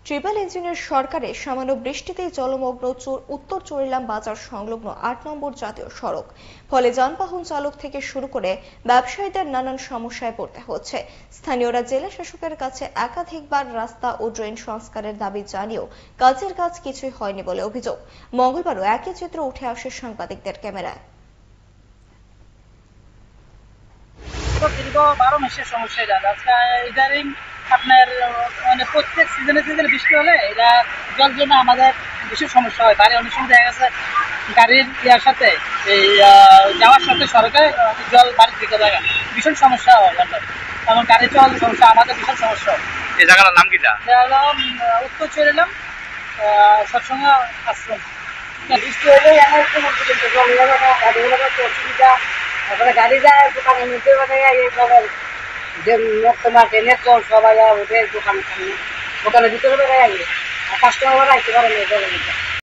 Triple ইঞ্জিনের সরকারে সামান্য বৃষ্টিতেই জলমগ্ন উত্তর চরিলাম বাজার সংলগ্ন ৮ নম্বর জাতীয় সড়ক। ফলে যানবাহন চালক থেকে শুরু করে ব্যবসায়ীদের নানান সমস্যায় পড়তে হচ্ছে। স্থানীয়রা জেলা শাসকের কাছে একাধিকবার রাস্তা ও ড্রেন সংস্কারের দাবি জানিয়েও কাজের কাজ কিছুই হয়নি বলে অভিযোগ। মঙ্গলবারও একই চিত্র উঠে আসে সাংবাদিকদের ক্যামেরায়। দীর্ঘ 12 মাসের সমস্যা ইদারিং আপনার মানে প্রত্যেক সিজনে বৃষ্টি হলে এটা জল জমে আমাদের ভীষণ সমস্যা হয়। গাড়ি অনেক সময় দেখা গেছে গাড়ির ইয়ার সাথে এই যাওয়ার সাথে সড়কে জল বাড়ির দিকে যায়, ভীষণ সমস্যা হয় এবং গাড়ি চলার সমস্যা আমাদের ভীষণ সমস্যা হয়। এই জায়গাটার নাম কি? উত্তর চলিলাম সৎসঙ্গ আশ্রম। বৃষ্টি হলে আমার কোনো অসুবিধা, তারপরে গাড়ি যায় দোকানের মধ্যে যে তোমার ট্রেনের চল সবাই উঠে দোকানের ভিতরে বেড়ায় আর কাস্টমার আইতে পারে না।